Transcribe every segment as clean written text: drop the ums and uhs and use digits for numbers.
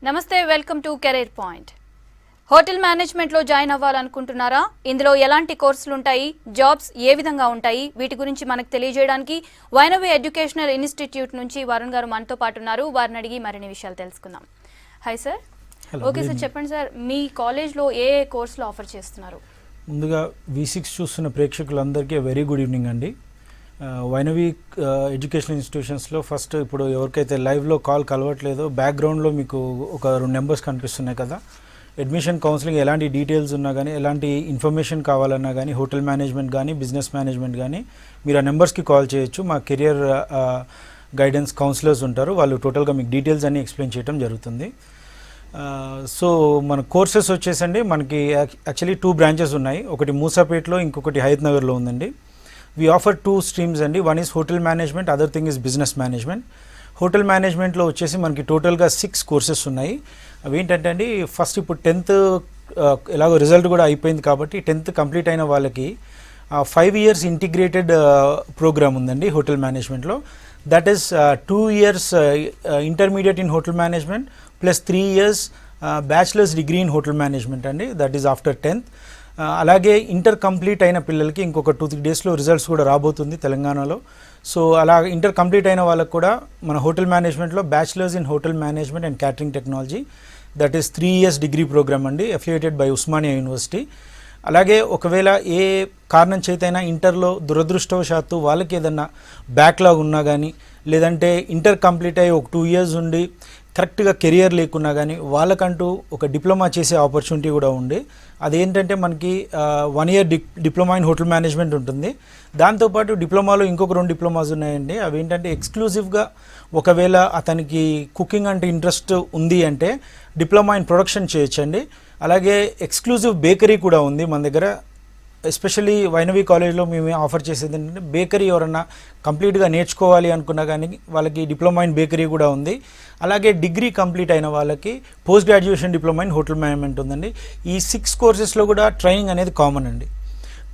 నమస్తే welcome to career point. Hotel మేనేజ్మెంట్లో join అవ్వాలనుకుంటున్నారా? ఇందులో ఎలాంటి కోర్సులు ఉంటాయి, జాబ్స్ ఏ విధంగా ఉంటాయి, వీటి గురించి మనకు తెలియజేయడానికి వైనవి ఎడ్యుకేషనల్ ఇన్స్టిట్యూట్ నుంచి వరుణ్ గారు మనతో పాటు ఉన్నారు. వారిని అడిగి మరిన్ని విషయాలు తెలుసుకుందాం. Hi sir. ఓకే సార్, చెప్పండి సార్, మీ కాలేజ్లో ఏ కోర్సులు ఆఫర్ చేస్తున్నారు? ముందుగా V6 చూస్తున్న ప్రేక్షకులందరికీ వెరీ గుడ్ ఈవినింగ్ అండి. వైనవి ఎడ్యుకేషనల్ ఇన్స్టిట్యూషన్స్లో ఫస్ట్ ఇప్పుడు ఎవరికైతే లైవ్లో కాల్ కలవట్లేదో బ్యాక్గ్రౌండ్లో మీకు ఒక 2 నెంబర్స్ కనిపిస్తున్నాయి కదా. అడ్మిషన్ కౌన్సిలింగ్ ఎలాంటి డీటెయిల్స్ ఉన్నా కానీ, ఎలాంటి ఇన్ఫర్మేషన్ కావాలన్నా కానీ, హోటల్ మేనేజ్మెంట్ కానీ, బిజినెస్ మేనేజ్మెంట్ కానీ మీరు ఆ నెంబర్స్కి కాల్ చేయొచ్చు. మా కెరియర్ గైడెన్స్ కౌన్సిలర్స్ ఉంటారు, వాళ్ళు టోటల్గా మీకు డీటెయిల్స్ అన్నీ ఎక్స్ప్లెయిన్ చేయడం జరుగుతుంది. సో మన కోర్సెస్ వచ్చేసండి, మనకి యాక్చువల్లీ 2 బ్రాంచెస్ ఉన్నాయి. ఒకటి మూసాపేటలో, ఇంకొకటి హయత్ నగర్లో ఉందండి. వీ ఆఫర్ 2 స్ట్రీమ్స్ అండి. One is hotel management, other thing is business management. Hotel మేనేజ్మెంట్లో వచ్చేసి మనకి టోటల్గా 6 కోర్సెస్ ఉన్నాయి. అవి ఏంటంటే అండి, ఫస్ట్ ఇప్పుడు 10th ఎలాగో రిజల్ట్ కూడా అయిపోయింది కాబట్టి 10th కంప్లీట్ అయిన వాళ్ళకి 5 years ఇంటిగ్రేటెడ్ ప్రోగ్రామ్ ఉందండి హోటల్ మేనేజ్మెంట్లో. That is 2 years intermediate in hotel management plus 3 years bachelors degree in hotel management అండి. That is after 10th. అలాగే ఇంటర్ కంప్లీట్ అయిన పిల్లలకి ఇంకొక 2-3 daysలో రిజల్ట్స్ కూడా రాబోతుంది తెలంగాణలో. సో అలా ఇంటర్ కంప్లీట్ అయిన వాళ్ళకు కూడా మన హోటల్ మేనేజ్మెంట్లో bachelors in hotel management and catering technology, that is 3 years degree programme అండి, అఫిలియేటెడ్ బై ఉస్మానియా యూనివర్సిటీ. అలాగే ఒకవేళ ఏ కారణం చేతైనా ఇంటర్లో దురదృష్టవశాత్తు వాళ్ళకి ఏదన్నా బ్యాక్లాగ్ ఉన్నా కానీ, లేదంటే ఇంటర్ కంప్లీట్ అయ్యి ఒక 2 years ఉండి కరెక్ట్గా కెరియర్ లేకున్నా కానీ వాళ్ళకంటూ ఒక డిప్లొమా చేసే ఆపర్చునిటీ కూడా ఉంది. అదేంటంటే మనకి 1 year diploma in hotel management ఉంటుంది. దాంతోపాటు డిప్లొమాలో ఇంకొక 2 డిప్లొమాస్ ఉన్నాయండి. అవి ఏంటంటే ఎక్స్క్లూజివ్గా ఒకవేళ అతనికి కుకింగ్ అంటే ఇంట్రెస్ట్ ఉంది అంటే డిప్లొమా ఇన్ ప్రొడక్షన్ చేయొచ్చండి. అలాగే ఎక్స్క్లూజివ్ బేకరీ కూడా ఉంది మన దగ్గర. ఎస్పెషల్లీ వైనవి కాలేజ్లో మేము ఆఫర్ చేసేది ఏంటంటే బేకరీ ఎవరన్నా కంప్లీట్గా నేర్చుకోవాలి అనుకున్నా కానీ వాళ్ళకి డిప్లొమా ఇన్ బేకరీ కూడా ఉంది. అలాగే డిగ్రీ కంప్లీట్ అయిన వాళ్ళకి post graduation diploma in hotel management ఉందండి. ఈ 6 కోర్సెస్లో కూడా ట్రైనింగ్ అనేది కామన్ అండి.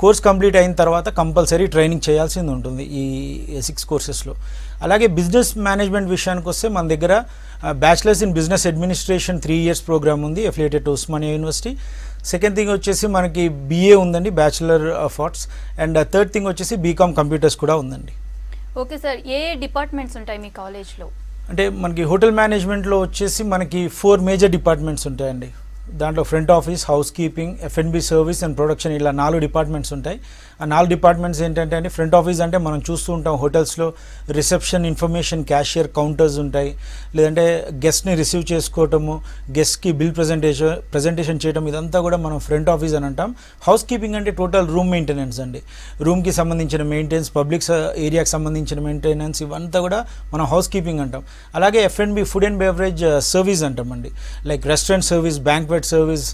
కోర్స్ కంప్లీట్ అయిన తర్వాత కంపల్సరీ ట్రైనింగ్ చేయాల్సింది ఉంటుంది ఈ 6 కోర్సెస్లో. అలాగే బిజినెస్ మేనేజ్మెంట్ విషయానికి వస్తే మన దగ్గర bachelors in business administration 3 years programme ఉంది, affiliated to Osmania university. Second thing వచ్చేసి మనకి BA ఉందండి, bachelor of arts. And third thing వచ్చేసి BCom కంప్యూటర్స్ కూడా ఉందండి. ఓకే సార్, ఏ డిపార్ట్మెంట్స్ ఉంటాయి మీ కాలేజ్లో? అంటే మనకి హోటల్ మేనేజ్మెంట్లో వచ్చేసి మనకి 4 మేజర్ డిపార్ట్మెంట్స్ ఉంటాయండి. దాంట్లో front office, house keeping, F&B service and production, ఇలా 4 డిపార్ట్మెంట్స్ ఉంటాయి. ఆ 4 డిపార్ట్మెంట్స్ ఏంటంటే అండి, ఫ్రంట్ ఆఫీస్ అంటే మనం చూస్తూ ఉంటాం హోటల్స్లో రిసెప్షన్, ఇన్ఫర్మేషన్, క్యాషియర్, కౌంటర్స్ ఉంటాయి. లేదంటే గెస్ట్ని రిసీవ్ చేసుకోవటము, గెస్ట్కి బిల్ ప్రజెంటేషన్ చేయడం, ఇదంతా కూడా మనం ఫ్రంట్ ఆఫీస్ అని అంటాం. హౌస్ కీపింగ్ అంటే టోటల్ రూమ్ మెయింటెనెన్స్ అండి. రూమ్కి సంబంధించిన మెయింటెనెన్స్, పబ్లిక్ ఏరియాకి సంబంధించిన మెయింటెనెన్స్, ఇవంతా కూడా మనం హౌస్ కీపింగ్ అంటాం. అలాగే F&B food and beverage service అంటామండి. Like restaurant service, banquet service,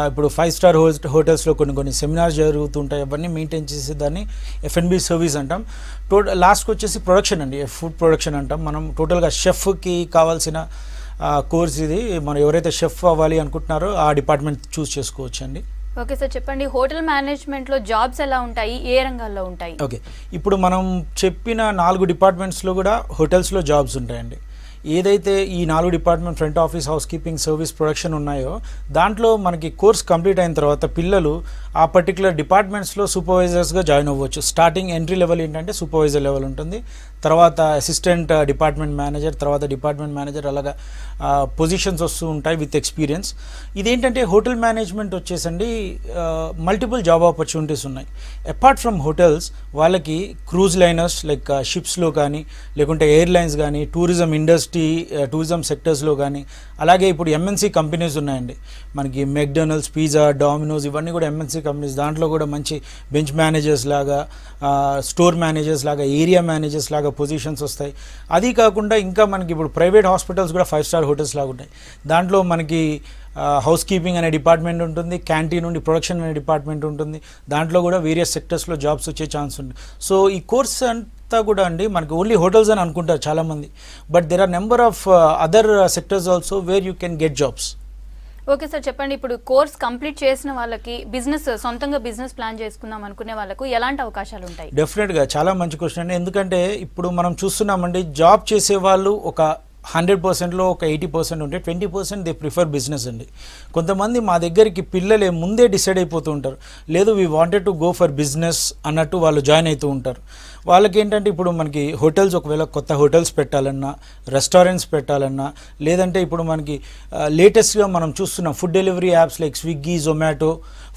ఇప్పుడు 5 star హోటల్స్లో కొన్ని సెమినార్స్ జరుగుతుంటాయి, అవన్నీ మెయింటైన్ చేసే దాన్ని F&B సర్వీస్ అంటాం. లాస్ట్కి వచ్చేసి ప్రొడక్షన్ అండి, ఫుడ్ ప్రొడక్షన్ అంటాం. మనం టోటల్గా షెఫ్కి కావాల్సిన కోర్స్ ఇది. మనం ఎవరైతే షెఫ్ అవ్వాలి అనుకుంటున్నారో ఆ డిపార్ట్మెంట్ చూస్ చేసుకోవచ్చు అండి. ఓకే సార్, చెప్పండి, హోటల్ మేనేజ్మెంట్లో జాబ్స్ ఎలా ఉంటాయి, ఏ రంగాల్లో ఉంటాయి? ఓకే, ఇప్పుడు మనం చెప్పిన 4 డిపార్ట్మెంట్స్లో కూడా హోటల్స్లో జాబ్స్ ఉంటాయండి. ఏదైతే ఈ 4 department front office, house keeping, service, production ఉన్నాయో దాంట్లో మనకి కోర్స్ కంప్లీట్ అయిన తర్వాత పిల్లలు ఆ పర్టికులర్ డిపార్ట్మెంట్స్లో సూపర్వైజర్స్గా జాయిన్ అవ్వచ్చు. స్టార్టింగ్ ఎంట్రీ లెవెల్ ఏంటంటే సూపర్వైజర్ లెవెల్ ఉంటుంది, తర్వాత అసిస్టెంట్ డిపార్ట్మెంట్ మేనేజర్, తర్వాత డిపార్ట్మెంట్ మేనేజర్, అలాగా పొజిషన్స్ వస్తూ ఉంటాయి విత్ ఎక్స్పీరియన్స్. ఇదేంటంటే హోటల్ మేనేజ్మెంట్ వచ్చేసండి మల్టిపుల్ జాబ్ ఆపర్చునిటీస్ ఉన్నాయి. అపార్ట్ ఫ్రమ్ హోటల్స్ వాళ్ళకి క్రూజ్ లైనర్స్ లైక్ షిప్స్లో కానీ, లేకుంటే ఎయిర్లైన్స్ కానీ, టూరిజం ఇండస్ట్రీ, టూరిజం సెక్టర్స్లో కానీ, అలాగే ఇప్పుడు MNC కంపెనీస్ ఉన్నాయండి మనకి, మెక్డొనాల్డ్స్, పిజ్జా, డామినోస్, ఇవన్నీ కూడా MNC కంపెనీస్. దాంట్లో కూడా మంచి బెంచ్ మేనేజర్స్ లాగా, స్టోర్ మేనేజర్స్ లాగా, ఏరియా మేనేజర్స్ లాగా పొజిషన్స్ వస్తాయి. అది కాకుండా ఇంకా మనకి ఇప్పుడు ప్రైవేట్ హాస్పిటల్స్ కూడా 5 star హోటల్స్ లాగా ఉంటాయి. దాంట్లో మనకి హౌస్ కీపింగ్ అనే డిపార్ట్మెంట్ ఉంటుంది, క్యాంటీన్ నుండి ప్రొడక్షన్ అనే డిపార్ట్మెంట్ ఉంటుంది. దాంట్లో కూడా వేరియస్ సెక్టర్స్లో జాబ్స్ వచ్చే ఛాన్స్ ఉంది. సో ఈ కోర్స్ అంతా కూడా అండి మనకి ఓన్లీ హోటల్స్ అని అనుకుంటారు చాలామంది, but there are number of other sectors also where you can get jobs. Okay sir, చెప్పండి, ఇప్పుడు కోర్స్ కంప్లీట్ చేసిన వాళ్ళకి సొంతంగా బిజినెస్ ప్లాన్ చేసుకుందాం అనుకునే వాళ్ళకు ఎలాంటి అవకాశాలు ఉంటాయి? డెఫినెట్గా చాలా మంచి క్వశ్చన్ అండి. ఎందుకంటే ఇప్పుడు మనం చూస్తున్నామండి, జాబ్ చేసే వాళ్ళు ఒక 100%లో ఒక 80% ఉంటే 20% దే ప్రిఫర్ బిజినెస్ అండి. కొంతమంది మా దగ్గరికి పిల్లలే ముందే డిసైడ్ అయిపోతూ ఉంటారు, లేదు we wanted to go for business అన్నట్టు వాళ్ళు జాయిన్ అవుతూ ఉంటారు. వాళ్ళకి ఏంటంటే ఇప్పుడు మనకి హోటల్స్, ఒకవేళ కొత్త హోటల్స్ పెట్టాలన్నా, రెస్టారెంట్స్ పెట్టాలన్నా, లేదంటే ఇప్పుడు మనకి లేటెస్ట్గా మనం చూస్తున్న food delivery apps like Swiggy, Zomato,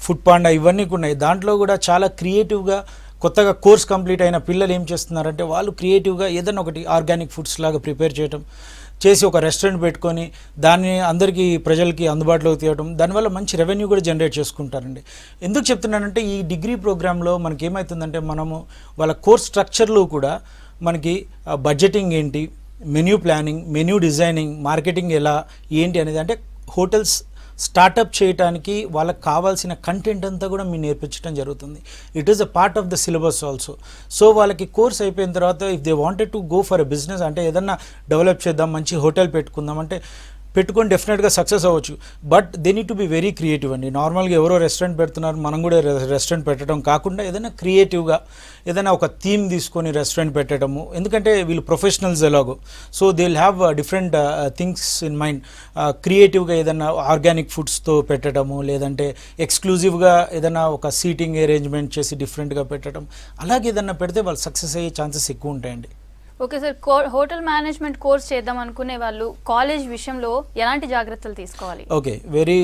food panda ఇవన్నీ ఉన్నాయి. దాంట్లో కూడా చాలా క్రియేటివ్గా కొత్తగా కోర్స్ కంప్లీట్ అయిన పిల్లలు ఏం చేస్తున్నారంటే వాళ్ళు క్రియేటివ్గా ఏదైనా ఒకటి ఆర్గానిక్ ఫుడ్స్ లాగా ప్రిపేర్ చేయడం, చేసి ఒక రెస్టారెంట్ పెట్టుకొని దాన్ని అందరికీ ప్రజలకి అందుబాటులోకి తీయడం, దానివల్ల మంచి రెవెన్యూ కూడా జనరేట్ చేసుకుంటారండి. ఎందుకు చెప్తున్నానంటే ఈ డిగ్రీ ప్రోగ్రాంలో మనకి ఏమవుతుందంటే మనము వాళ్ళ కోర్స్ స్ట్రక్చర్లో కూడా మనకి బడ్జెటింగ్ ఏంటి, menu planning, menu designing, marketing ఎలా ఏంటి అనేది, అంటే హోటల్స్ స్టార్టప్ చేయడానికి వాళ్ళకి కావాల్సిన కంటెంట్ అంతా కూడా మీరు నేర్పించడం జరుగుతుంది. It is a part of the syllabus also. So వాళ్ళకి కోర్స్ అయిపోయిన తర్వాత if they wanted to go for a business, అంటే ఏదన్నా డెవలప్ చేద్దాం, మంచి హోటల్ పెట్టుకుందాం అంటే పెట్టుకొని డెఫినెట్గా సక్సెస్ అవ్వచ్చు. But they need to be very creative అండి. నార్మల్గా ఎవరో రెస్టారెంట్ పెడుతున్నారు, మనం కూడా రెస్టారెంట్ పెట్టడం కాకుండా ఏదైనా క్రియేటివ్గా ఏదైనా ఒక థీమ్ తీసుకొని రెస్టారెంట్ పెట్టడము. ఎందుకంటే వీళ్ళు ప్రొఫెషనల్స్ ఎలాగో, so they will have different things in mind. క్రియేటివ్గా ఏదైనా ఆర్గానిక్ ఫుడ్స్తో పెట్టడము, లేదంటే ఎక్స్క్లూజివ్గా ఏదైనా ఒక సీటింగ్ అరేంజ్మెంట్ చేసి డిఫరెంట్గా పెట్టడం, అలాగే ఏదైనా పెడితే వాళ్ళు సక్సెస్ అయ్యే ఛాన్సెస్ ఎక్కువ ఉంటాయండి. Okay sir, hotel management course చేద్దాం అనుకునే వాళ్ళు కాలేజ్ విషయంలో ఎలాంటి జాగ్రత్తలు తీసుకోవాలి? ఓకే, వెరీ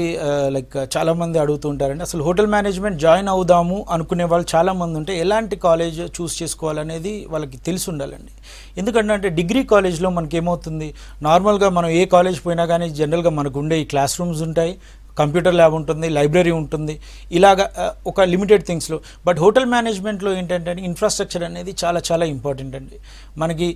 చాలామంది అడుగుతూ ఉంటారండి, అసలు హోటల్ మేనేజ్మెంట్ జాయిన్ అవుదాము అనుకునే వాళ్ళు చాలామంది ఉంటే ఎలాంటి కాలేజ్ చూస్ చేసుకోవాలనేది వాళ్ళకి తెలిసి ఉండాలండి. ఎందుకంటే డిగ్రీ కాలేజ్లో మనకి ఏమవుతుంది, నార్మల్గా మనం ఏ కాలేజ్ పోయినా కానీ జనరల్గా మనకు ఉండే ఈ క్లాస్ రూమ్స్ ఉంటాయి, కంప్యూటర్ ల్యాబ్ ఉంటుంది, లైబ్రరీ ఉంటుంది, ఇలాగా ఒక లిమిటెడ్ థింగ్స్లో. బట్ హోటల్ మేనేజ్మెంట్లో ఏంటంటే ఇన్ఫ్రాస్ట్రక్చర్ అనేది చాలా చాలా ఇంపార్టెంట్ అండి. మనకి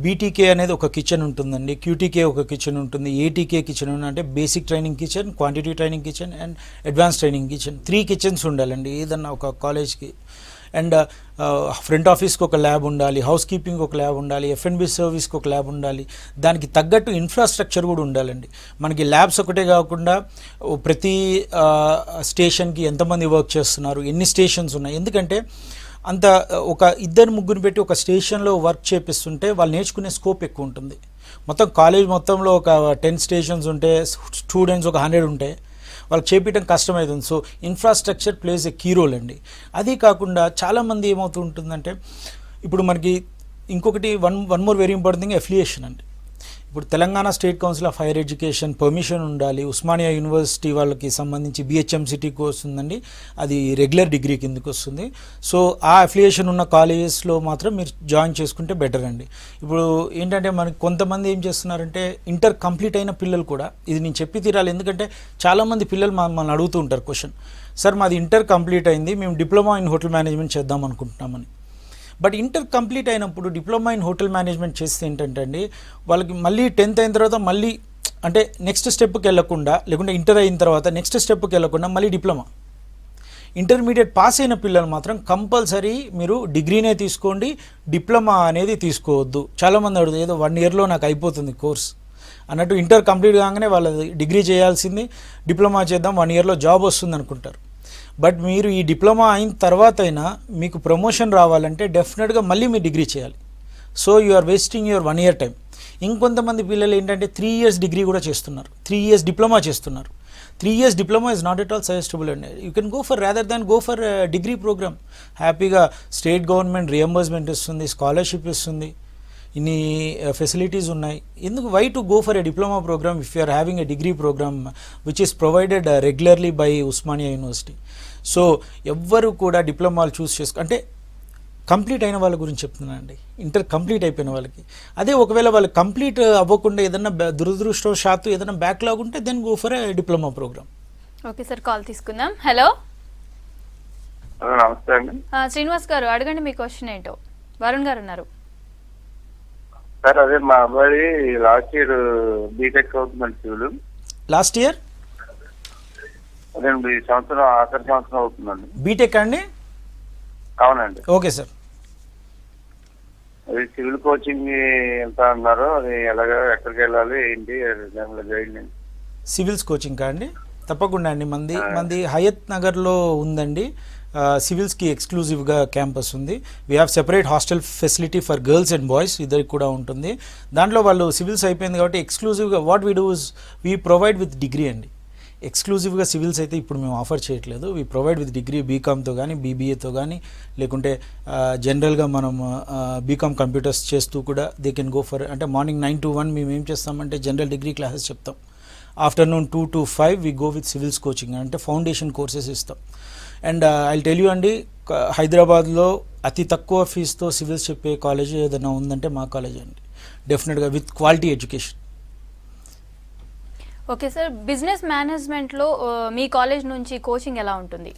బీటీకే అనేది ఒక కిచెన్ ఉంటుందండి, క్యూటీకే ఒక కిచెన్ ఉంటుంది, ఏటీకే కిచెన్ అంటే basic training kitchen, quantity training kitchen and advance training kitchen. 3 kitchens ఉండాలండి ఏదన్నా ఒక కాలేజ్కి. అండ్ ఫ్రంట్ ఆఫీస్కి ఒక ల్యాబ్ ఉండాలి, హౌస్ కీపింగ్ ఒక ల్యాబ్ ఉండాలి, F&B సర్వీస్కి ఒక ల్యాబ్ ఉండాలి. దానికి తగ్గట్టు ఇన్ఫ్రాస్ట్రక్చర్ కూడా ఉండాలండి. మనకి ల్యాబ్స్ ఒకటే కాకుండా ప్రతి స్టేషన్కి ఎంతమంది వర్క్ చేస్తున్నారు, ఎన్ని స్టేషన్స్ ఉన్నాయి, ఎందుకంటే అంత ఒక 2-3 పెట్టి ఒక స్టేషన్లో వర్క్ చేపిస్తుంటే వాళ్ళు నేర్చుకునే స్కోప్ ఎక్కువ ఉంటుంది. మొత్తం కాలేజ్ మొత్తంలో ఒక 10 స్టేషన్స్ ఉంటే స్టూడెంట్స్ ఒక 100 ఉంటాయి, వాళ్ళకి చేపించడం కష్టమవుతుంది. So infrastructure plays a key role అండి. అది కాకుండా చాలామంది ఏమవుతూ ఉంటుందంటే ఇప్పుడు మనకి ఇంకొకటి one more very important thing, affiliation అండి. ఇప్పుడు Telangana state council of higher education permission ఉండాలి. ఉస్మానియా యూనివర్సిటీ వాళ్ళకి సంబంధించి BHMCT కోర్స్ ఉందండి, అది రెగ్యులర్ డిగ్రీ కిందకి వస్తుంది. సో ఆ అఫిలియేషన్ ఉన్న కాలేజెస్లో మాత్రం మీరు జాయిన్ చేసుకుంటే బెటర్ అండి. ఇప్పుడు ఏంటంటే మనకి కొంతమంది ఏం చేస్తున్నారంటే ఇంటర్ కంప్లీట్ అయిన పిల్లలు కూడా, ఇది నేను చెప్పి తీరాలి ఎందుకంటే చాలామంది పిల్లలు మమ్మల్ని అడుగుతూ ఉంటారు క్వశ్చన్, సార్ మాది ఇంటర్ కంప్లీట్ అయింది, మేము డిప్లొమా ఇన్ హోటల్ మేనేజ్మెంట్ చేద్దాం అనుకుంటున్నామని. బట్ ఇంటర్ కంప్లీట్ అయినప్పుడు డిప్లొమా ఇన్ హోటల్ మేనేజ్మెంట్ చేస్తే ఏంటంటే అండి వాళ్ళకి మళ్ళీ 10th అయిన తర్వాత మళ్ళీ అంటే నెక్స్ట్ స్టెప్కి వెళ్ళకుండా, లేకుంటే ఇంటర్ అయిన తర్వాత నెక్స్ట్ స్టెప్కి వెళ్ళకుండా మళ్ళీ డిప్లొమా. ఇంటర్మీడియట్ పాస్ అయిన పిల్లలు మాత్రం కంపల్సరీ మీరు డిగ్రీనే తీసుకోండి, డిప్లొమా అనేది తీసుకోవద్దు. చాలామంది అడుగుతుంది ఏదో 1 yearలో నాకు అయిపోతుంది కోర్స్ అన్నట్టు, ఇంటర్ కంప్లీట్ కాగానే వాళ్ళది డిగ్రీ చేయాల్సింది, డిప్లొమా చేద్దాం 1 yearలో జాబ్ వస్తుంది అనుకుంటారు. బట్ మీరు ఈ డిప్లొమా అయిన తర్వాత అయినా మీకు ప్రమోషన్ రావాలంటే డెఫినెట్గా మళ్ళీ మీరు డిగ్రీ చేయాలి. So you are wasting your 1 year time. ఇంకొంతమంది పిల్లలు ఏంటంటే 3 years డిగ్రీ కూడా చేస్తున్నారు, 3 years డిప్లొమా చేస్తున్నారు. 3 years diploma is not at all suggestable అండి. You can go for rather than go for degree programme. హ్యాపీగా స్టేట్ గవర్నమెంట్ రియంబర్స్మెంట్ ఇస్తుంది, scholarship ఇస్తుంది, ఇన్ని ఫెసిలిటీస్ ఉన్నాయి. ఎందుకు why to go for a diploma programme if you are having a degree programme which is provided regularly by Osmania university. So ఎవ్వరు కూడా డిప్లొమాలు చూస్ అంటే complete అయిన వాళ్ళ గురించి చెప్తున్నానండి, ఇంటర్ కంప్లీట్ అయిపోయిన వాళ్ళకి. అదే ఒకవేళ వాళ్ళు కంప్లీట్ అవ్వకుండా ఏదైనా దురదృష్టవశాత్తు ఏదైనా బ్యాక్లాగ్ ఉంటే then go for a diploma programme. Okay sir, call తీసుకుందాం. హలో నమస్తే అండి. శ్రీనివాస్ గారు అడగండి, మీ క్వశ్చన్ ఏంటో. వరుణ్ గారు ఉన్నారు సార్. అదే మా అబ్బాయి లాస్ట్ ఇయర్ బీటెక్ అవుతుందండి సివిల్. లాస్ట్ ఇయర్ అదే ఈ సంవత్సరం ఆఖరి సంవత్సరం అవుతుందండి. బీటెక్ అండి? అవునండి. Okay sir. అది సివిల్ కోచింగ్ ఎంత అన్నారు, అది ఎలాగ ఎక్కడికి వెళ్ళాలి ఏంటి దానిలో గైడ్ లైన్? సివిల్స్ కోచింగ్ అండి? తప్పకుండా అండి. మంది హయత్ నగర్లో ఉందండి. సివిల్స్కి ఎక్స్క్లూజివ్గా క్యాంపస్ ఉంది. We have separate hostel facility for girls and boys ఇద్దరికి కూడా ఉంటుంది. దాంట్లో వాళ్ళు సివిల్స్ అయిపోయింది కాబట్టి ఎక్స్క్లూజివ్గా what we do is we provide with degree అండి. ఎక్స్క్లూజివ్గా సివిల్స్ అయితే ఇప్పుడు మేము ఆఫర్ చేయట్లేదు. వీ ప్రొవైడ్ విత్ డిగ్రీ బీకామ్తో కానీ బీబీఏతో కానీ లేకుంటే జనరల్గా మనం బీకామ్ కంప్యూటర్స్ చేస్తూ కూడా దే కెన్ గో ఫర్ అంటే మార్నింగ్ 9 to 1 మేము ఏం చేస్తామంటే జనరల్ డిగ్రీ క్లాసెస్ చెప్తాం. Afternoon 2 to 5 we go with civils coaching అంటే ఫౌండేషన్ కోర్సెస్ ఇస్తాం. అండ్ ఐ టెల్ యూ అండి, హైదరాబాద్లో అతి తక్కువ ఫీజుతో సివిల్స్ చెప్పే కాలేజ్ ఏదైనా ఉందంటే మా కాలేజ్ అండి, డెఫినెట్గా with quality education. Okay sir, business మేనేజ్మెంట్లో మీ కాలేజ్ నుంచి కోచింగ్ ఎలా ఉంటుంది?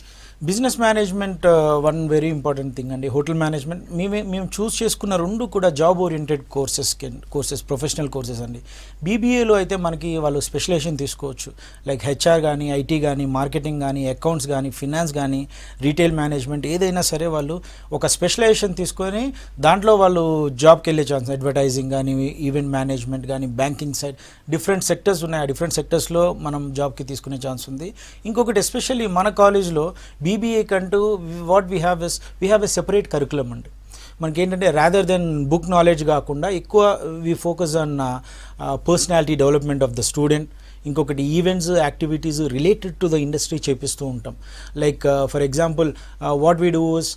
Business management one very important thing అండి. హోటల్ మేనేజ్మెంట్ మేము చూస్ చేసుకున్న రెండు కూడా job oriented courses professional courses అండి. బీబీఏలో అయితే మనకి వాళ్ళు స్పెషలైజేషన్ తీసుకోవచ్చు, లైక్ హెచ్ఆర్ కానీ, ఐటీ కానీ, మార్కెటింగ్ కానీ, అకౌంట్స్ కానీ, ఫినాన్స్ కానీ, రీటైల్ మేనేజ్మెంట్ ఏదైనా సరే వాళ్ళు ఒక స్పెషలైజేషన్ తీసుకొని దాంట్లో వాళ్ళు జాబ్కి వెళ్ళే ఛాన్స్. అడ్వర్టైజింగ్ కానీ, ఈవెంట్ మేనేజ్మెంట్ కానీ, బ్యాంకింగ్ సైడ్ డిఫరెంట్ సెక్టర్స్ ఉన్నాయి. ఆ డిఫరెంట్ సెక్టర్స్లో మనం జాబ్కి తీసుకునే ఛాన్స్ ఉంది. ఇంకొకటి ఎస్పెషల్లీ మన కాలేజ్లో బీబీఏ కంటూ what we have a separate curriculum అండి. మనకి ఏంటంటే రాదర్ దెన్ బుక్ నాలెడ్జ్ కాకుండా ఎక్కువ we focus on personality development of the student. ఇంకొకటి events, activities related to the industry చేపిస్తూ ఉంటాం. Like for example what we do is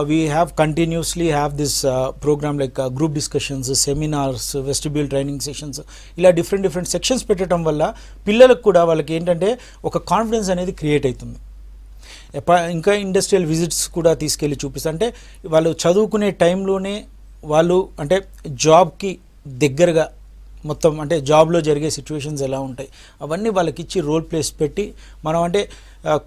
we have continuously have this programme like group discussions, seminars, vestibule training sessions, ఇలా different sections పెట్టడం వల్ల పిల్లలకు కూడా వాళ్ళకి ఏంటంటే ఒక కాన్ఫిడెన్స్ అనేది క్రియేట్ అవుతుంది. ఇంకా ఇండస్ట్రియల్ విజిట్స్ కూడా తీసుకెళ్ళి చూపిస్తారు. అంటే వాళ్ళు చదువుకునే టైంలోనే వాళ్ళు అంటే జాబ్కి దగ్గరగా మొత్తం అంటే జాబ్లో జరిగే సిచ్యువేషన్స్ ఎలా ఉంటాయి అవన్నీ వాళ్ళకి ఇచ్చి రోల్ ప్లేస్ పెట్టి మనం అంటే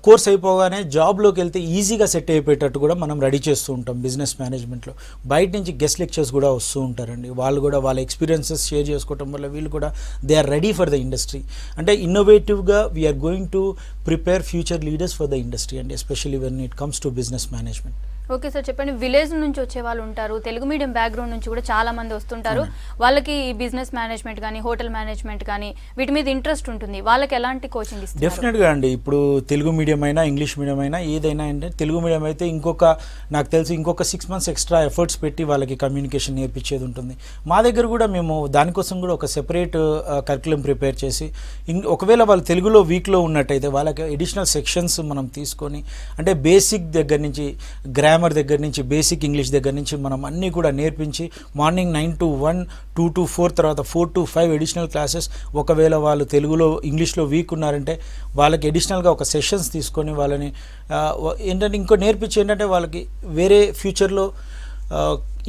కోర్స్ అయిపోగానే జాబ్లోకి వెళ్తే ఈజీగా సెట్ అయిపోయేటట్టు కూడా మనం రెడీ చేస్తూ ఉంటాం. బిజినెస్ మేనేజ్మెంట్లో బయట నుంచి గెస్ట్ లెక్చర్స్ కూడా వస్తూ ఉంటారండి. వాళ్ళు కూడా వాళ్ళ ఎక్స్పీరియన్సెస్ షేర్ చేసుకోవడం వల్ల వీళ్ళు కూడా they are ready for the industry. అంటే ఇన్నోవేటివ్గా we are going to prepare future leaders for the industry అండి, especially when it comes to business management. Okay sir, చెప్పండి. విలేజ్ నుంచి వచ్చే వాళ్ళు ఉంటారు, తెలుగు మీడియం బ్యాక్గ్రౌండ్ నుంచి కూడా చాలా మంది వస్తుంటారు. వాళ్ళకి ఈ బిజినెస్ మేనేజ్మెంట్ కానీ, హోటల్ మేనేజ్మెంట్ కానీ వీటి మీద ఇంట్రెస్ట్ ఉంటుంది. వాళ్ళకి ఎలాంటి కోచింగ్ ఇస్తారు? డెఫినెట్గా అండి. ఇప్పుడు తెలుగు మీడియం అయినా, ఇంగ్లీష్ మీడియం అయినా, ఏదైనా అంటే తెలుగు మీడియం అయితే నాకు తెలిసి ఇంకొక 6 months ఎక్స్ట్రా ఎఫర్ట్స్ పెట్టి వాళ్ళకి కమ్యూనికేషన్ నేర్పించేది ఉంటుంది. మా దగ్గర కూడా మేము దానికోసం కూడా ఒక సెపరేట్ కరికులం ప్రిపేర్ చేసి ఒకవేళ వాళ్ళు తెలుగులో వీక్లో ఉన్నట్టయితే వాళ్ళకి ఎడిషనల్ సెక్షన్స్ మనం తీసుకొని అంటే బేసిక్ దగ్గర నుంచి గ్రామర్ దగ్గర నుంచి బేసిక్ ఇంగ్లీష్ దగ్గర నుంచి మనం అన్నీ కూడా నేర్పించి మార్నింగ్ 9 to 1, 2 to 4 తర్వాత 4 to 5 ఎడిషనల్ క్లాసెస్. ఒకవేళ వాళ్ళు తెలుగులో ఇంగ్లీష్లో వీక్ ఉన్నారంటే వాళ్ళకి ఎడిషనల్గా ఒక సెషన్స్ తీసుకొని వాళ్ళని ఏంటంటే ఇంకో నేర్పించి ఏంటంటే వాళ్ళకి వేరే ఫ్యూచర్లో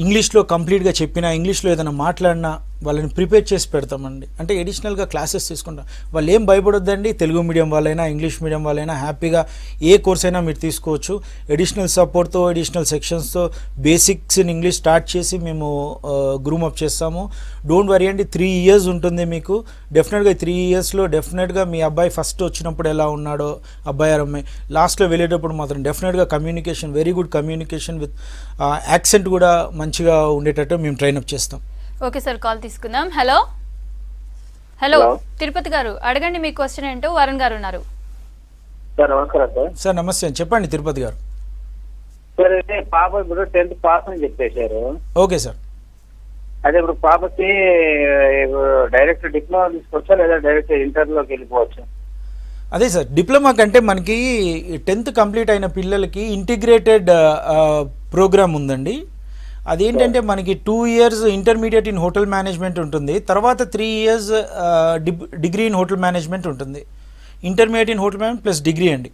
ఇంగ్లీష్లో కంప్లీట్గా చెప్పినా, ఇంగ్లీష్లో ఏదైనా మాట్లాడినా వాళ్ళని ప్రిపేర్ చేసి పెడతామండి. అంటే ఎడిషనల్గా క్లాసెస్ తీసుకుంటాం. వాళ్ళు ఏం భయపడొద్దండి, తెలుగు మీడియం వాళ్ళైనా ఇంగ్లీష్ మీడియం వాళ్ళైనా హ్యాపీగా ఏ కోర్స్ అయినా మీరు తీసుకోవచ్చు. ఎడిషనల్ సపోర్ట్తో, ఎడిషనల్ సెక్షన్స్తో బేసిక్స్ ఇన్ ఇంగ్లీష్ స్టార్ట్ చేసి మేము గ్రూమప్ చేస్తాము. డోంట్ వరీ అండి, 3 years ఉంటుంది మీకు. డెఫినెట్గా 3 yearsలో డెఫినెట్గా మీ అబ్బాయి ఫస్ట్ వచ్చినప్పుడు ఎలా ఉన్నాడో అబ్బాయి ఆర్ అమ్మాయి లాస్ట్లో వెళ్ళేటప్పుడు మాత్రం డెఫినెట్గా communication, very good communication with accent కూడా మంచిగా ఉండేటట్టు మేము ట్రైనప్ చేస్తాం. ఓకే సార్, కాల్ తీసుకుందాం. హలో హలో తిరుపతి గారు, అడగండి మీ క్వశ్చన్ ఏంటో. వరుణ్ గారు ఉన్నారు. సార్ నమస్కారం సార్. సార్ నమస్తే, చెప్పండి తిరుపతి గారు. సార్ అయితే పాప ఇప్పుడు 10th పాస్ అని చెప్పేశారు. Okay sir. అదే ఇప్పుడు పాపకి డైరెక్ట్ డిప్లొమా తీసుకోవచ్చా లేదా డైరెక్ట్ ఇంటర్లోకి వెళ్ళిపోవచ్చా? అదే సార్, డిప్లొమా కంటే మనకి 10th కంప్లీట్ అయిన పిల్లలకి ఇంటిగ్రేటెడ్ ప్రోగ్రామ్ ఉందండి. అదేంటంటే మనకి 2 years intermediate in hotel management ఉంటుంది, తర్వాత 3 years degree in hotel management ఉంటుంది. Intermediate in hotel management plus degree అండి.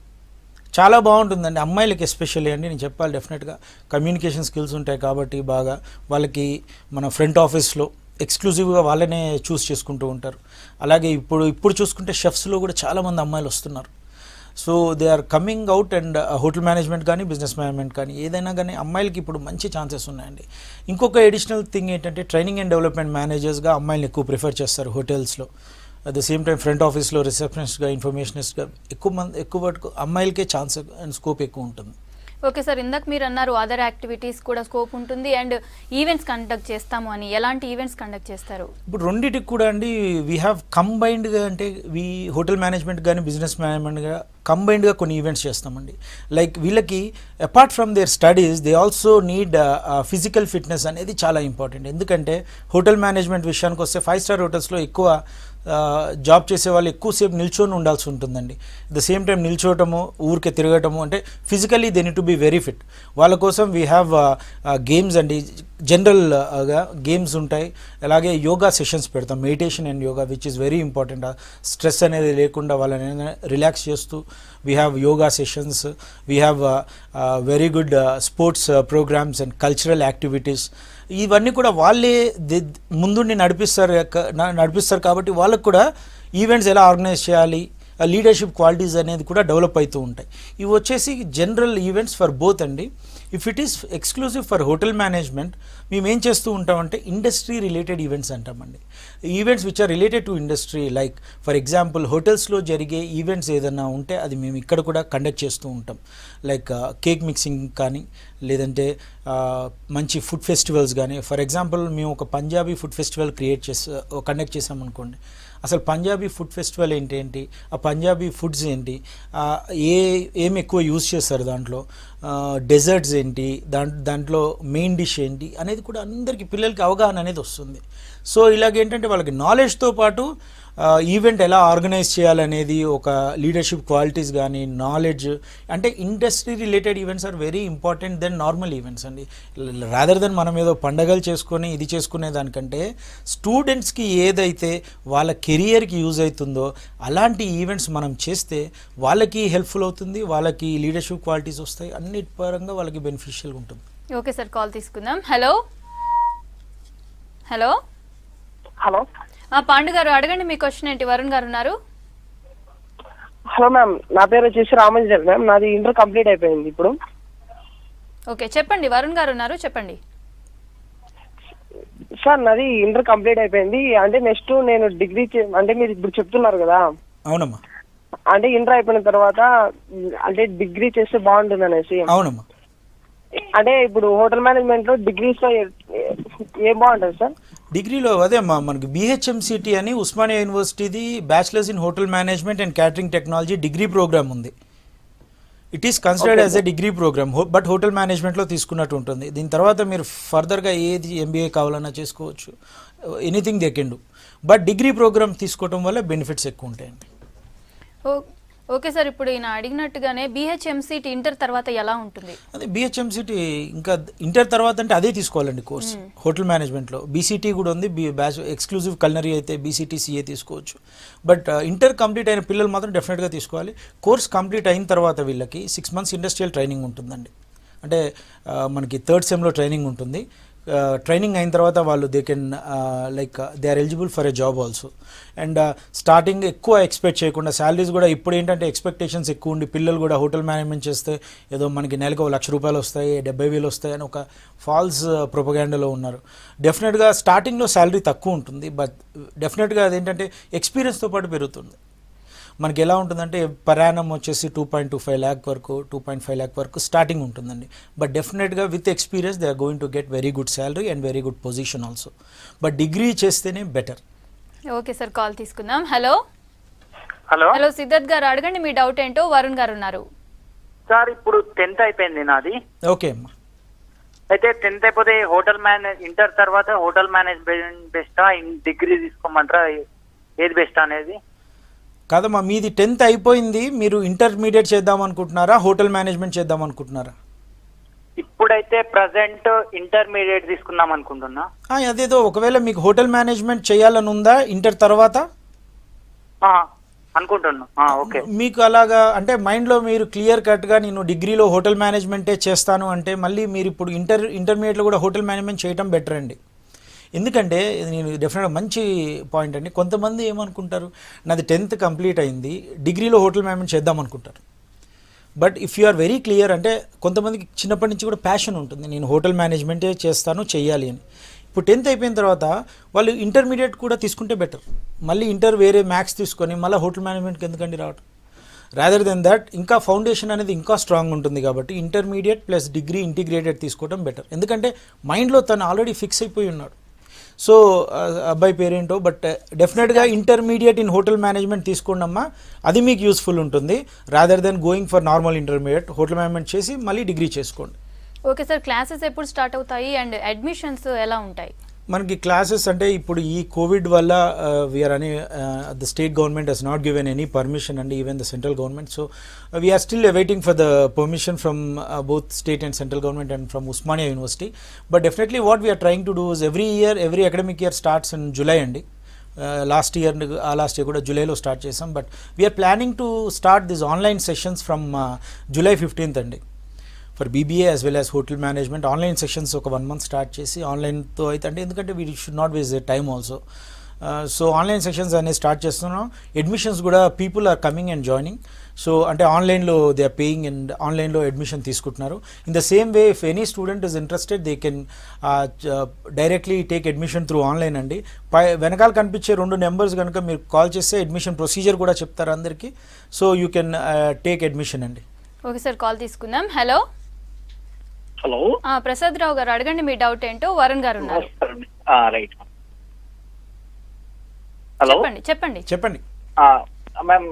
చాలా బాగుంటుందండి అమ్మాయిలకి ఎస్పెషల్లీ అండి. నేను చెప్పాలి, డెఫినెట్గా కమ్యూనికేషన్ స్కిల్స్ ఉంటాయి కాబట్టి బాగా వాళ్ళకి మన ఫ్రంట్ ఆఫీస్లో ఎక్స్క్లూజివ్గా వాళ్ళనే చూస్ చేసుకుంటూ ఉంటారు. అలాగే ఇప్పుడు చూసుకుంటే షెఫ్స్లో కూడా చాలామంది అమ్మాయిలు వస్తున్నారు. So they are coming out and hotel management కానీ, బిజినెస్ మేనేజ్మెంట్ కానీ ఏదైనా కానీ అమ్మాయిలకి ఇప్పుడు మంచి ఛాన్సెస్ ఉన్నాయండి. ఇంకొక ఎడిషనల్ థింగ్ ఏంటంటే ట్రైనింగ్ అండ్ డెవలప్మెంట్ మేనేజర్స్గా అమ్మాయిలు ఎక్కువ ప్రిఫర్ చేస్తారు హోటల్స్లో. At the same time front ఆఫీస్లో రిసెప్షనిస్ట్గా, ఇన్ఫర్మేషనిస్ట్గా ఎక్కువ వరకు అమ్మాయిలకే ఛాన్స్ అండ్ స్కోప్ ఎక్కువ ఉంటుంది. ఓకే సార్, ఇందాక మీరు అన్నారు అదర్ యాక్టివిటీస్ కూడా స్కోప్ ఉంటుంది అండ్ ఈవెంట్స్ కండక్ట్ చేస్తాము అని. ఎలాంటి ఈవెంట్స్ కండక్ట్ చేస్తారు? ఇప్పుడు రెండింటికి కూడా అండి వీ హ్యావ్ కంబైన్డ్గా, అంటే హోటల్ మేనేజ్మెంట్ కానీ బిజినెస్ మేనేజ్మెంట్గా కంబైన్డ్గా కొన్ని ఈవెంట్స్ చేస్తామండి. లైక్ వీళ్ళకి apart from their studies they also need physical fitness అనేది చాలా ఇంపార్టెంట్. ఎందుకంటే హోటల్ మేనేజ్మెంట్ విషయానికి వస్తే 5 స్టార్ హోటల్స్లో ఎక్కువ జాబ్ చేసే వాళ్ళు ఎక్కువసేపు నిల్చొని ఉండాల్సి ఉంటుందండి. ద సేమ్ టైం నిల్చోవటము, ఊరికే తిరగటము, అంటే physically they need to be very fit. వాళ్ళ కోసం వీ హ్యావ్ గేమ్స్ అండి, జనరల్గా గేమ్స్ ఉంటాయి. అలాగే యోగా సెషన్స్ పెడతాం, meditation and yoga which is very important. Stress అనేది లేకుండా వాళ్ళని రిలాక్స్ చేస్తూ we have yoga sessions, we have very good sports programmes and cultural activities. ఇవన్నీ కూడా వాళ్ళే ముందుండి నడిపిస్తారు కాబట్టి వాళ్ళకు కూడా ఈవెంట్స్ ఎలా ఆర్గనైజ్ చేయాలి, లీడర్షిప్ క్వాలిటీస్ అనేది కూడా డెవలప్ అవుతూ ఉంటాయి. ఇవి వచ్చేసి జనరల్ ఈవెంట్స్ ఫర్ బోత్ అండి. If it is exclusive for hotel management మేము ఏం చేస్తూ ఉంటామంటే ఇండస్ట్రీ రిలేటెడ్ ఈవెంట్స్ అంటామండి. Events which are related to industry, like for example హోటల్స్లో జరిగే ఈవెంట్స్ ఏదైనా ఉంటే అది మేము ఇక్కడ కూడా కండక్ట్ చేస్తూ ఉంటాం. లైక్ కేక్ మిక్సింగ్ కానీ, లేదంటే మంచి ఫుడ్ ఫెస్టివల్స్ కానీ. ఫర్ ఎగ్జాంపుల్ మేము ఒక పంజాబీ ఫుడ్ ఫెస్టివల్ కండక్ట్ చేసామనుకోండి. అసలు పంజాబీ ఫుడ్ ఫెస్టివల్ ఏంటి, ఆ పంజాబీ ఫుడ్స్ ఏంటి, ఏం ఎక్కువ యూజ్ చేస్తారు దాంట్లో, డెజర్ట్స్ ఏంటి, దాంట్లో మెయిన్ డిష్ ఏంటి అనేది కూడా అందరికీ పిల్లలకి అవగాహన అనేది వస్తుంది. సో ఇలాగేంటంటే వాళ్ళకి నాలెడ్జ్తో పాటు ఈవెంట్ ఎలా ఆర్గనైజ్ చేయాలనేది, ఒక లీడర్షిప్ క్వాలిటీస్ కానీ, నాలెడ్జ్, అంటే industry related events are very important then normal events అండి. రాదర్ దెన్ మనం ఏదో పండగలు చేసుకొని ఇది చేసుకునే దానికంటే స్టూడెంట్స్కి ఏదైతే వాళ్ళ కెరియర్కి యూజ్ అవుతుందో అలాంటి ఈవెంట్స్ మనం చేస్తే వాళ్ళకి హెల్ప్ఫుల్ అవుతుంది, వాళ్ళకి లీడర్షిప్ క్వాలిటీస్ వస్తాయి, అన్నిటి పరంగా వాళ్ళకి బెనిఫిషియల్గా ఉంటుంది. ఓకే సార్, కాల్ తీసుకుందాం. హలో హలో హలో పాండు గారు, అడగండి మీ క్వశ్చన్ ఏంటి. వరుణ్ గారు ఉన్నారు. హలో మ్యామ్, నా పేరు వచ్చేసి రామంజన్ మ్యామ్. నాది ఇంటర్ కంప్లీట్ అయిపోయింది ఇప్పుడు. ఓకే చెప్పండి, వరుణ్ గారు ఉన్నారు, చెప్పండి. సార్ నాది ఇంటర్ కంప్లీట్ అయిపోయింది. అంటే నెక్స్ట్ నేను డిగ్రీ అంటే మీరు ఇప్పుడు చెప్తున్నారు కదా. అవునమ్మా. అంటే ఇంటర్ అయిపోయిన తర్వాత అంటే డిగ్రీ చేస్తే బాగుంటుంది అనేసి. అవునమ్మా. అంటే ఇప్పుడు హోటల్ మేనేజ్మెంట్ లో డిగ్రీస్ లో ఏం బాగుంటుంది సార్? డిగ్రీలో అదే అమ్మా, మనకి బిహెచ్ఎంసిటీ అని ఉస్మానియా యూనివర్సిటీది bachelors in hotel management and catering technology degree programme ఉంది. It is considered as a degree programme, but hotel మేనేజ్మెంట్లో తీసుకున్నట్టు ఉంటుంది. దీని తర్వాత మీరు ఫర్దర్గా ఏది ఎంబీఏ కావాలన్నా చేసుకోవచ్చు, anything they can do. But degree programme తీసుకోవడం వల్ల బెనిఫిట్స్ ఎక్కువ ఉంటాయండి. ఓకే సార్, ఇప్పుడు ఈయన అడిగినట్టుగానే బిహెచ్ఎంసీటీ ఇంటర్ తర్వాత ఎలా ఉంటుంది? అదే బిహెచ్ఎంసిటీ ఇంకా ఇంటర్ తర్వాత అంటే అదే తీసుకోవాలండి కోర్స్. హోటల్ మేనేజ్మెంట్లో బీసీటీ కూడా ఉంది, ఎక్స్క్లూజివ్ కల్నరీ అయితే బీసీటీ సిఏ తీసుకోవచ్చు. బట్ ఇంటర్ కంప్లీట్ అయిన పిల్లలు మాత్రం డెఫినెట్గా తీసుకోవాలి. కోర్స్ కంప్లీట్ అయిన తర్వాత వీళ్ళకి 6 months ఇండస్ట్రియల్ ట్రైనింగ్ ఉంటుందండి. అంటే మనకి 3rd సెమ్లో ట్రైనింగ్ ఉంటుంది. ట్రైనింగ్ అయిన తర్వాత వాళ్ళు they can like they are eligible for a job also. And starting ఎక్కువ ఎక్స్పెక్ట్ చేయకుండా, శాలరీస్ కూడా ఇప్పుడు ఏంటంటే ఎక్స్పెక్టేషన్స్ ఎక్కువ ఉండి పిల్లలు కూడా హోటల్ మేనేజ్మెంట్ చేస్తే ఏదో మనకి నెలకు 1,00,000 రూపాయలు వస్తాయి, 70,000 వస్తాయి అని ఒక ఫాల్స్ ప్రొపగాండాలో ఉన్నారు. డెఫినెట్గా స్టార్టింగ్లో శాలరీ తక్కువ ఉంటుంది, బట్ డెఫినెట్గా అదేంటంటే ఎక్స్పీరియన్స్తో పాటు పెరుగుతుంది. మనకి ఎలా ఉంటుందంటే పర్ యానం వచ్చేసి 2.25 lakh వరకు, 2.5 lakh వరకు స్టార్టింగ్ ఉంటుందండి. బట్ డెఫినెట్గా with experience they are going to get very good salary and very good position also. But degree చేస్తేనే బెటర్. ఓకే సార్, కాల్ తీసుకుందాం. Hello hello hello Siddharth garu, అడగండి మీ డౌట్ ఏంటో. వరుణ్ గారు ఉన్నారు. సార్ ఇప్పుడు 10th అయిపోయింది నాది. ఓకే అమ్మా. అయితే 10th అయిపోతే ఇంటర్ తర్వాత హోటల్ మేనేజ్మెంట్ బెస్టా, డిగ్రీ తీసుకోమంటారా, ఏది బెస్ట్ అనేది? కాదమ్మా, మీది 10th అయిపోయింది, మీరు ఇంటర్మీడియట్ చేద్దాం అనుకుంటున్నారా, హోటల్ మేనేజ్మెంట్ చేద్దాం అనుకుంటున్నారా? ఇప్పుడైతే ప్రజెంట్ ఇంటర్మీడియట్ తీసుకుందాం అనుకుంటున్నా. అదేదో ఒకవేళ మీకు హోటల్ మేనేజ్మెంట్ చేయాలని ఉందా ఇంటర్ తర్వాత అనుకుంటున్నా. ఓకే, మీకు అలాగా అంటే మైండ్లో మీరు క్లియర్ కట్గా నేను డిగ్రీలో హోటల్ మేనేజ్మెంటే చేస్తాను అంటే మళ్ళీ మీరు ఇప్పుడు ఇంటర్మీడియట్లో కూడా హోటల్ మేనేజ్మెంట్ చేయడం బెటర్ అండి. ఎందుకంటే నేను డెఫినెట్గా మంచి పాయింట్ అండి. కొంతమంది ఏమనుకుంటారు, నాది 10th కంప్లీట్ అయింది, డిగ్రీలో హోటల్ మేనేజ్మెంట్ చేద్దాం అనుకుంటారు. But if you are very clear, అంటే కొంతమందికి చిన్నప్పటి నుంచి కూడా ప్యాషన్ ఉంటుంది, నేను హోటల్ మేనేజ్మెంటే చేస్తాను, చెయ్యాలి అని. ఇప్పుడు 10th అయిపోయిన తర్వాత వాళ్ళు ఇంటర్మీడియట్ కూడా తీసుకుంటే బెటర్. మళ్ళీ ఇంటర్ వేరే మ్యాథ్స్ తీసుకొని మళ్ళీ హోటల్ మేనేజ్మెంట్కి ఎందుకండి రావటం? రాదర్ దెన్ దట్ ఇంకా ఫౌండేషన్ అనేది ఇంకా స్ట్రాంగ్ ఉంటుంది కాబట్టి ఇంటర్మీడియట్ ప్లస్ డిగ్రీ ఇంటిగ్రేటెడ్ తీసుకోవడం బెటర్. ఎందుకంటే మైండ్లో తను ఆల్రెడీ ఫిక్స్ అయిపోయి ఉన్నాడు. సో అబ్బాయి పేరేంటో, బట్ డెఫినెట్గా ఇంటర్మీడియట్ ఇన్ హోటల్ మేనేజ్మెంట్ తీసుకోండి అమ్మా, అది మీకు యూస్ఫుల్ ఉంటుంది. Rather than going for normal intermediate, hotel management చేసి మళ్ళీ డిగ్రీ చేసుకోండి. ఓకే సార్, క్లాసెస్ ఎప్పుడు స్టార్ట్ అవుతాయి అండ్ అడ్మిషన్స్ ఎలా ఉంటాయి? మనకి క్లాసెస్ అంటే ఇప్పుడు ఈ కోవిడ్ వల్ల వీఆర్ అని the state government has not given any permission అండి, even the central government. So we are still awaiting for the permission from both state and central government and from Usmania University. But definitely what we are trying to do is every academic year starts in July అండి. Last year కూడా జూలైలో start చేసాం. But we are planning to start this online sessions from July 15th అండి. For BBA as well as hotel management online sessions ఒక 1 month start చేసి ఆన్లైన్తో అయితే అంటే ఎందుకంటే we should not waste the time also. So online sessions అనేది start చేస్తున్నాం. Admissions కూడా people are coming and joining. So అంటే ఆన్లైన్లో దే ఆర్ పేయింగ్ అండ్ ఆన్లైన్లో అడ్మిషన్ తీసుకుంటున్నారు. In the same way if any student is interested they can directly take admission through online అండి. వెనకాల కనిపించే 2 నెంబర్స్ కనుక మీరు కాల్ చేస్తే అడ్మిషన్ ప్రొసీజర్ కూడా చెప్తారు అందరికీ. So you can take admission అండి. ఓకే సార్, కాల్ తీసుకుందాం. హలో హలో, ప్రసాద్ రావు గారు, అడగండి మీ డౌట్ ఏంటో. వరుణ్ గారు ఉన్నారు. రైట్. హలో, చెప్పండి. Ma'am,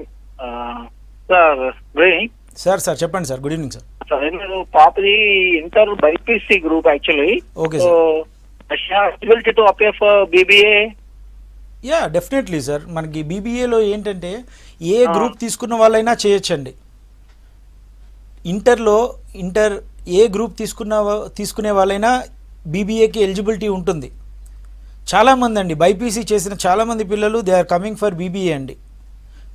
sir good evening. Sir చెప్పండి sir. Good evening sir. Sir నేను పాపది inter BiPC group actually. Okay sir, eligibility to apply for BBA? Yeah definitely sir. మనకి బీబీఏలో ఏంటంటే ఏ గ్రూప్ తీసుకున్న వాళ్ళైనా చేయొచ్చండి. ఇంటర్ ఏ గ్రూప్ తీసుకునే వాళ్ళైనా బీబీఏకి ఎలిజిబిలిటీ ఉంటుంది. చాలామంది అండి బైపీసీ చేసిన చాలామంది పిల్లలు they are coming for BBA అండి.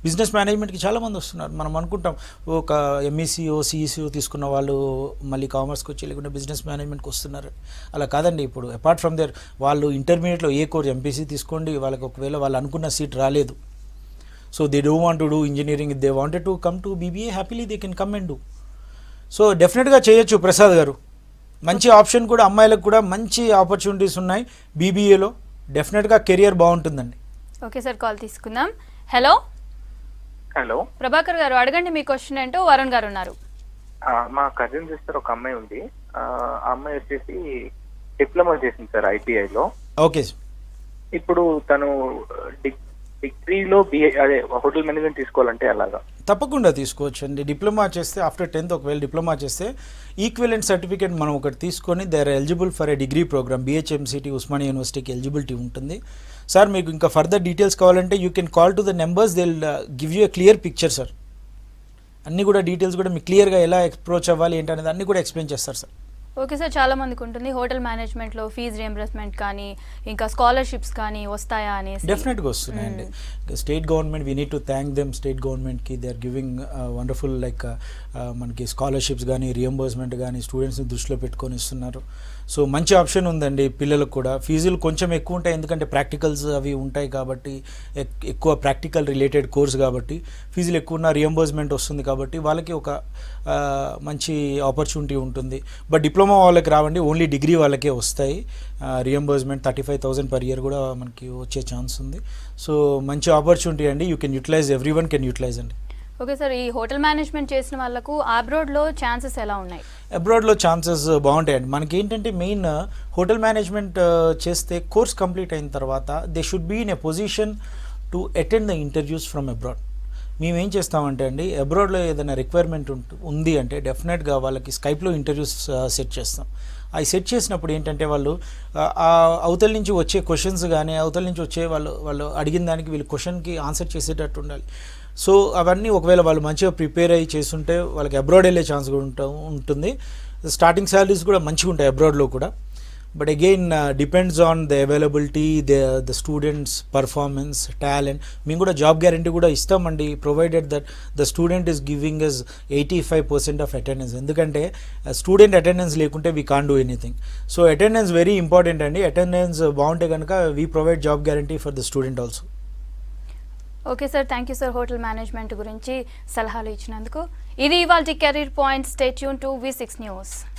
బిజినెస్ మేనేజ్మెంట్కి చాలామంది వస్తున్నారు. మనం అనుకుంటాం ఒక ఎంఈసీఓ సిఈసీఓ తీసుకున్న వాళ్ళు మళ్ళీ కామర్స్కి వచ్చి లేకుంటే బిజినెస్ మేనేజ్మెంట్కి వస్తున్నారు. అలా కాదండి. ఇప్పుడు అపార్ట్ ఫ్రమ్ దేర్ వాళ్ళు ఇంటర్మీడియట్లో ఏ కోర్స్ ఎంపీసీ తీసుకోండి, వాళ్ళకి ఒకవేళ వాళ్ళు అనుకున్న సీట్ రాలేదు, so they don't want to do engineering, they wanted to come to BBA, happily they can come and do. So డెఫినెట్గా చేయొచ్చు ప్రసాద్ గారు. మంచి ఆప్షన్ కూడా, అమ్మాయిలకు కూడా మంచి ఆపర్చునిటీస్ ఉన్నాయి బీబీఏలో. డెఫినెట్గా కెరియర్ బాగుంటుందండి. ఓకే సార్, కాల్ తీసుకుందాం. హలో ప్రభాకర్ గారు, అడగండి మీ క్వశ్చన్ ఏంటో. వరుణ్ గారు ఉన్నారు. మా కజిన్ సిస్టర్ ఒక అమ్మాయి ఉంది. ఆ అమ్మాయి వచ్చేసి డిప్లొమా చేసింది సార్ ఐటీఐలో. ఓకే. ఇప్పుడు తను డిగ్రీలో బిఏ అదే హోటల్ మేనేజ్మెంట్ తీసుకోవాలంటే అలాగా? తప్పకుండా తీసుకోవచ్చు అండి. డిప్లొమా చేస్తే ఆఫ్టర్ 10th ఒకవేళ డిప్లొమా చేస్తే ఈక్వివలెంట్ సర్టిఫికేట్ మనం ఒకటి తీసుకొని they are eligible for a degree programme. BHMCT Osmania యూనివర్సిటీకి ఎలిజిబిలిటీ ఉంటుంది. సార్ మీకు ఇంకా ఫర్దర్ డీటెయిల్స్ కావాలంటే you can call to the numbers, they will give you a clear picture sir. అన్నీ కూడా డీటెయిల్స్ కూడా మీకు క్లియర్గా ఎలా అప్రోచ్ అవ్వాలి ఏంటనేది అన్నీ కూడా ఎక్స్ప్లెయిన్ చేస్తారు సార్. ఓకే సార్, చాలా మందికి ఉంటుంది హోటల్ మేనేజ్మెంట్లో ఫీజ్ రియంబర్స్మెంట్ కానీ ఇంకా స్కాలర్షిప్స్ కానీ వస్తాయా అనేసి. డెఫినెట్గా వస్తున్నాయండి. State government we need to thank them. State గవర్నమెంట్కి they are giving wonderful like మనకి స్కాలర్షిప్స్ కానీ రియంబర్స్మెంట్ కానీ స్టూడెంట్స్ని దృష్టిలో పెట్టుకొని ఇస్తున్నారు. సో మంచి ఆప్షన్ ఉందండి. పిల్లలకు కూడా ఫీజులు కొంచెం ఎక్కువ ఉంటాయి ఎందుకంటే ప్రాక్టికల్స్ అవి ఉంటాయి కాబట్టి, ఎక్కువ ప్రాక్టికల్ రిలేటెడ్ కోర్స్ కాబట్టి ఫీజులు ఎక్కువ ఉన్న రియంబర్స్మెంట్ వస్తుంది కాబట్టి వాళ్ళకి ఒక మంచి ఆపర్చునిటీ ఉంటుంది. బట్ డిప్లొమా వాళ్ళకి రావండి, ఓన్లీ డిగ్రీ వాళ్ళకే వస్తాయి. రియంబర్స్మెంట్ 35,000 per year కూడా మనకి వచ్చే ఛాన్స్ ఉంది. సో మంచి ఆపర్చునిటీ అండి. You can utilize, everyone can utilize అండి. ఓకే సార్, ఈ హోటల్ మేనేజ్మెంట్ చేసిన వాళ్ళకు అబ్రాడ్లో ఛాన్సెస్ ఎలా ఉన్నాయి? అబ్రాడ్లో ఛాన్సెస్ బాగుంటాయండి. మనకి ఏంటంటే మెయిన్ హోటల్ మేనేజ్మెంట్ చేస్తే కోర్స్ కంప్లీట్ అయిన తర్వాత they should be in a position to attend the interviews from abroad. మేము ఏం చేస్తామంటే అండి, అబ్రాడ్లో ఏదైనా రిక్వైర్మెంట్ ఉంది అంటే డెఫినెట్గా వాళ్ళకి స్కైప్లో ఇంటర్వ్యూస్ సెట్ చేస్తాం. అవి సెట్ చేసినప్పుడు ఏంటంటే వాళ్ళు అవతల నుంచి వచ్చే క్వశ్చన్స్ కానీ అవతల నుంచి వచ్చే వాళ్ళు అడిగిన దానికి వీళ్ళు క్వశ్చన్కి ఆన్సర్ చేసేటట్టు ఉండాలి. సో అవన్నీ ఒకవేళ వాళ్ళు మంచిగా ప్రిపేర్ అయ్యి చేస్తుంటే వాళ్ళకి అబ్రాడ్ వెళ్ళే ఛాన్స్ కూడా ఉంటుంది. స్టార్టింగ్ శాలరీస్ కూడా మంచిగా ఉంటాయి అబ్రాడ్లో కూడా. But again depends on the availability, the students performance, talent. మేము కూడా జాబ్ గ్యారంటీ కూడా ఇస్తామండి, provided that the student is giving us 85% of attendance. ఎందుకంటే స్టూడెంట్ అటెండెన్స్ లేకుంటే we can do anything. So attendance very important అండి. Attendance బాగుంటే కనుక we provide job guarantee for the student also. Okay sir, thank you sir hotel management గురించి సలహాలు ఇచ్చినందుకు. ఇది ఇవాల్టి career point. Stay tune to V6 news.